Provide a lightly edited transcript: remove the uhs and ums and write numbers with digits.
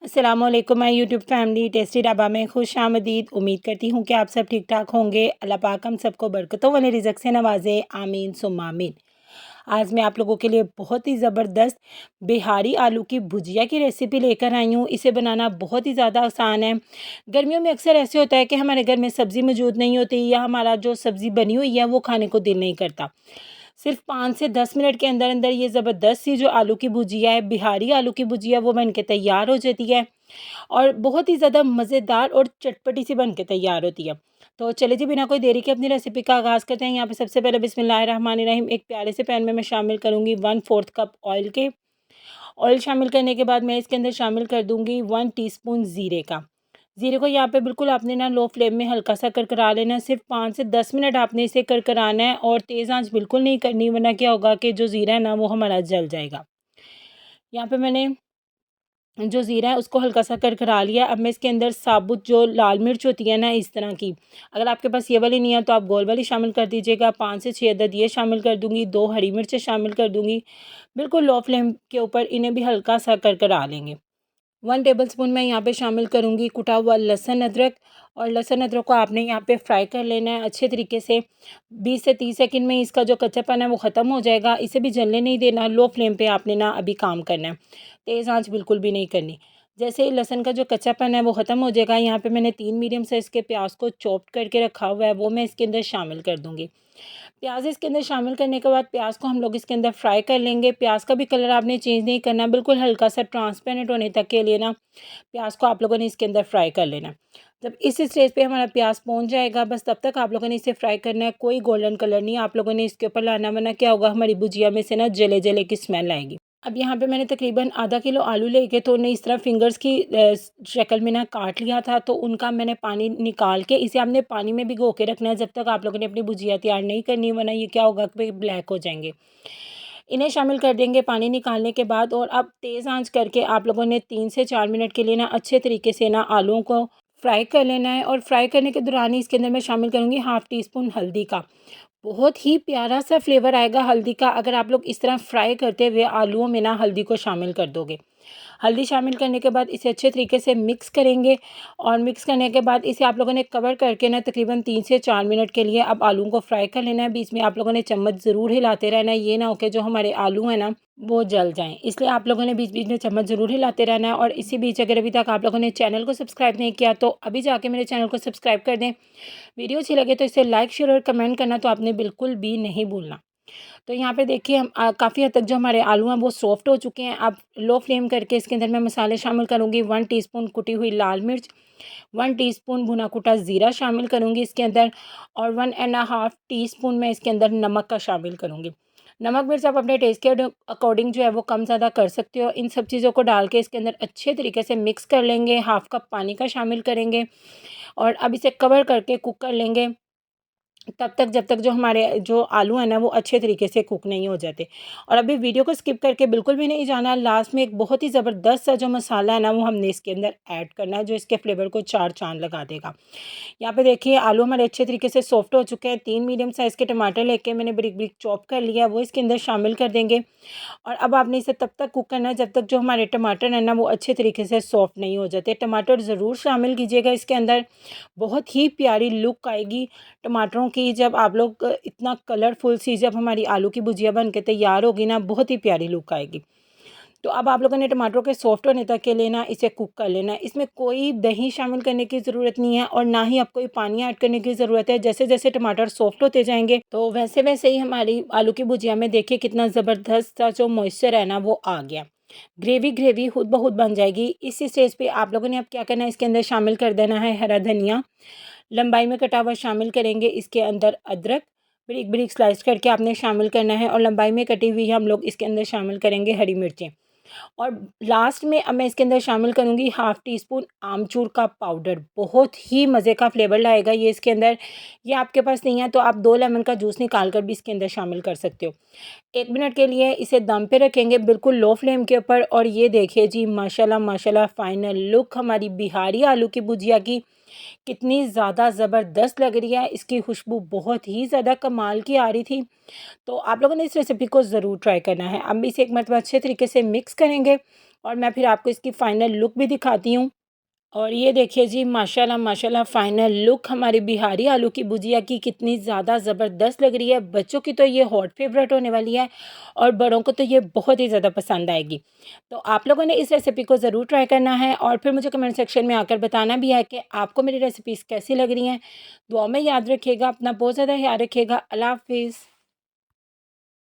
अस्सलामुअलैकुम my YouTube family tasty dhaba में खुश आमदीद। उम्मीद करती हूँ कि आप सब ठीक ठाक होंगे। अल्लाह पाक हम सबको बरकतों वाले रिज़्क़ से नवाज़े, आमीन सुम्मा आमीन। आज मैं आप लोगों के लिए बहुत ही ज़बरदस्त बिहारी आलू की भुजिया की रेसिपी लेकर आई हूँ। इसे बनाना बहुत ही ज़्यादा आसान है। गर्मियों में अक्सर ऐसे होता है कि हमारे घर में सब्ज़ी मौजूद नहीं होती या हमारा जो सब्ज़ी बनी हुई है वो खाने को दिल नहीं करता। सिर्फ 5 से 10 मिनट के अंदर अंदर ये ज़बरदस्त सी जो आलू की भुजिया है, बिहारी आलू की भुजिया, वो बन के तैयार हो जाती है और बहुत ही ज़्यादा मज़ेदार और चटपटी सी बन के तैयार होती है। तो चलिए जी, बिना कोई देरी के अपनी रेसिपी का आगाज़ करते हैं। यहाँ पे सबसे पहले बिस्मिल्लाहिर्रहमानिर्रहीम एक प्यारे से पैन में मैं शामिल करूँगी 1/4 कप ऑयल के। ऑयल शामिल करने के बाद मैं इसके अंदर शामिल कर दूँगी 1 टीस्पून ज़ीरे का। ज़ीरे को यहाँ पे बिल्कुल आपने ना लो फ्लेम में हल्का सा करकरा लेना है। सिर्फ 5 से 10 मिनट आपने इसे करकराना है और तेज़ आंच बिल्कुल नहीं करनी, वरना क्या होगा कि जो ज़ीरा है ना वो हमारा जल जाएगा। यहाँ पे मैंने जो ज़ीरा है उसको हल्का सा करकरा लिया। अब मैं इसके अंदर साबुत जो लाल मिर्च होती है ना इस तरह की, अगर आपके पास ये वाली नहीं है तो आप गोल वाली शामिल कर दीजिएगा। 5 से 6 अदद ये शामिल कर दूँगी, 2 हरी मिर्चें शामिल कर दूँगी। बिल्कुल लो फ्लेम के ऊपर इन्हें भी हल्का सा करकरा लेंगे। 1 टेबलस्पून मैं यहाँ पे शामिल करूँगी कुटा हुआ लहसुन अदरक, और लहसुन अदरक को आपने यहाँ पे फ्राई कर लेना है अच्छे तरीके से। 20 से 30 सेकंड में इसका जो कच्चापन है वो ख़त्म हो जाएगा। इसे भी जलने नहीं देना, लो फ्लेम पे आपने ना अभी काम करना है, तेज़ आंच बिल्कुल भी नहीं करनी। जैसे ही लहसुन का जो कच्चापन है वो ख़त्म हो जाएगा, यहाँ पे मैंने 3 मीडियम साइज़ के प्याज को चॉप्ड करके रखा हुआ है, वो मैं इसके अंदर शामिल कर दूँगी। प्याज़ इसके अंदर शामिल करने के बाद प्याज़ को हम लोग इसके अंदर फ्राई कर लेंगे। प्याज़ का भी कलर आपने चेंज नहीं करना, बिल्कुल हल्का सा ट्रांसपेरेंट होने तक के लिए ना प्याज़ को आप लोगों ने इसके अंदर फ्राई कर लेना है। जब इस स्टेज पे हमारा प्याज़ पहुंच जाएगा, बस तब तक आप लोगों ने इसे फ्राई करना है। कोई गोल्डन कलर नहीं आप लोगों ने इसके ऊपर लाना, वरना क्या होगा, हमारी भुजिया में से ना जले जले की स्मेल आएगी। अब यहाँ पे मैंने तकरीबन आधा किलो आलू लेके तो उन्हें इस तरह फिंगर्स की शक्ल में ना काट लिया था, तो उनका मैंने पानी निकाल के इसे हमने पानी में भिगो के रखना है जब तक आप लोगों ने अपनी भुजिया तैयार नहीं करनी, वरना ये क्या होगा कि ब्लैक हो जाएंगे। इन्हें शामिल कर देंगे पानी निकालने के बाद, और अब तेज़ आंच करके आप लोगों ने 3 से 4 मिनट के लिए ना अच्छे तरीके से ना आलूओं को फ्राई कर लेना है। और फ्राई करने के दौरान ही इसके अंदर मैं शामिल करूँगी हाफ़ टी स्पून हल्दी का। बहुत ही प्यारा सा फ्लेवर आएगा हल्दी का अगर आप लोग इस तरह फ्राई करते हुए आलूओं में ना हल्दी को शामिल कर दोगे। हल्दी शामिल करने के बाद इसे अच्छे तरीके से मिक्स करेंगे, और मिक्स करने के बाद इसे आप लोगों ने कवर करके ना तकरीबन 3 से 4 मिनट के लिए अब आलू को फ्राई कर लेना है। बीच में आप लोगों ने चम्मच ज़रूर हिलाते रहना है, ये ना हो कि जो हमारे आलू हैं ना वो जल जाएँ। इसलिए आप लोगों ने बीच-बीच में चम्मच ज़रूर हिलाते रहना है। और इसी बीच अगर अभी तक आप लोगों ने चैनल को सब्सक्राइब नहीं किया तो अभी जाके मेरे चैनल को सब्सक्राइब कर दें। वीडियो अच्छी लगे तो इसे लाइक, शेयर और कमेंट करना तो आपने बिल्कुल भी नहीं भूलना। तो यहाँ पे देखिए हम काफ़ी हद तक जो हमारे आलू हैं वो सॉफ्ट हो चुके हैं। अब लो फ्लेम करके इसके अंदर मैं मसाले शामिल करूँगी। 1 टीस्पून कुटी हुई लाल मिर्च, 1 टीस्पून भुना कुटा ज़ीरा शामिल करूँगी इसके अंदर, और 1 एंड हाफ़ टीस्पून मैं इसके अंदर नमक का शामिल करूँगी। नमक मिर्च आप अपने टेस्ट के अकॉर्डिंग जो है वो कम ज़्यादा कर सकते हो। इन सब चीज़ों को डाल के इसके अंदर अच्छे तरीके से मिक्स कर लेंगे। हाफ़ कप पानी का शामिल करेंगे और अब इसे कवर करके कुक कर लेंगे तब तक जब तक जो हमारे जो आलू हैं ना वो अच्छे तरीके से कुक नहीं हो जाते। और अभी वीडियो को स्किप करके बिल्कुल भी नहीं जाना। लास्ट में एक बहुत ही ज़बरदस्त सा जो मसाला है ना वो हमने इसके अंदर ऐड करना है, जो इसके फ्लेवर को चार चाँद लगा देगा। यहाँ पे देखिए आलू हमारे अच्छे तरीके से सॉफ्ट हो चुके हैं। 3 मीडियम साइज़ के टमाटर लेके मैंने बारीक बारीक चॉप कर लिया, वो इसके अंदर शामिल कर देंगे। और अब आपने इसे तब तक कुक करना है जब तक जो हमारे टमाटर हैं ना वो अच्छे तरीके से सॉफ्ट नहीं हो जाते। टमाटर ज़रूर शामिल कीजिएगा इसके अंदर, बहुत ही प्यारी लुक आएगी टमाटरों की। जब आप लोग इतना कलरफुल सी जब हमारी आलू की भुजिया बन के तैयार होगी ना, बहुत ही प्यारी लुक आएगी। तो अब आप लोगों ने टमाटरों के सॉफ्ट होने तक के लिए ना इसे कुक कर लेना है। इसमें कोई दही शामिल करने की ज़रूरत नहीं है और ना ही आपको कोई पानी ऐड करने की ज़रूरत है। जैसे जैसे टमाटर सॉफ्ट होते जाएंगे तो वैसे वैसे ही हमारी आलू की भुजिया में देखिए कितना ज़बरदस्त सा जो मॉइस्चर है ना वो आ गया। ग्रेवी ग्रेवी खुद ब खुद बन जाएगी। इस स्टेज पे आप लोगों ने अब क्या करना है, इसके अंदर शामिल कर देना है हरा धनिया। लंबाई में कटा हुआ शामिल करेंगे इसके अंदर अदरक, बारीक बारीक स्लाइस करके आपने शामिल करना है। और लंबाई में कटी हुई हम लोग इसके अंदर शामिल करेंगे हरी मिर्चें। और लास्ट में अब मैं इसके अंदर शामिल करूँगी हाफ़ टी स्पून आमचूर का पाउडर। बहुत ही मज़े का फ्लेवर लाएगा ये इसके अंदर। ये आपके पास नहीं है तो आप 2 लेमन का जूस निकाल कर भी इसके अंदर शामिल कर सकते हो। 1 मिनट के लिए इसे दम पे रखेंगे बिल्कुल लो फ्लेम के ऊपर। और ये देखिए जी माशाल्लाह माशाल्लाह फ़ाइनल लुक हमारी बिहारी आलू की भुजिया की कितनी ज़्यादा ज़बरदस्त लग रही है। इसकी खुशबू बहुत ही ज़्यादा कमाल की आ रही थी। तो आप लोगों ने इस रेसिपी को ज़रूर ट्राई करना है। अब इसे एक मरतबा अच्छे तरीके से मिक्स करेंगे और मैं फिर आपको इसकी फ़ाइनल लुक भी दिखाती हूँ। और ये देखिए जी, माशाल्लाह माशाल्लाह फ़ाइनल लुक हमारी बिहारी आलू की भुजिया की कितनी ज़्यादा ज़बरदस्त लग रही है। बच्चों की तो ये हॉट फेवरेट होने वाली है और बड़ों को तो ये बहुत ही ज़्यादा पसंद आएगी। तो आप लोगों ने इस रेसिपी को ज़रूर ट्राई करना है और फिर मुझे कमेंट सेक्शन में आकर बताना भी है कि आपको मेरी रेसिपीज़ कैसी लग रही हैं। दुआ में याद रखिएगा, अपना बहुत ज़्यादा ख्याल रखिएगा। अल्लाह हाफ़िज़।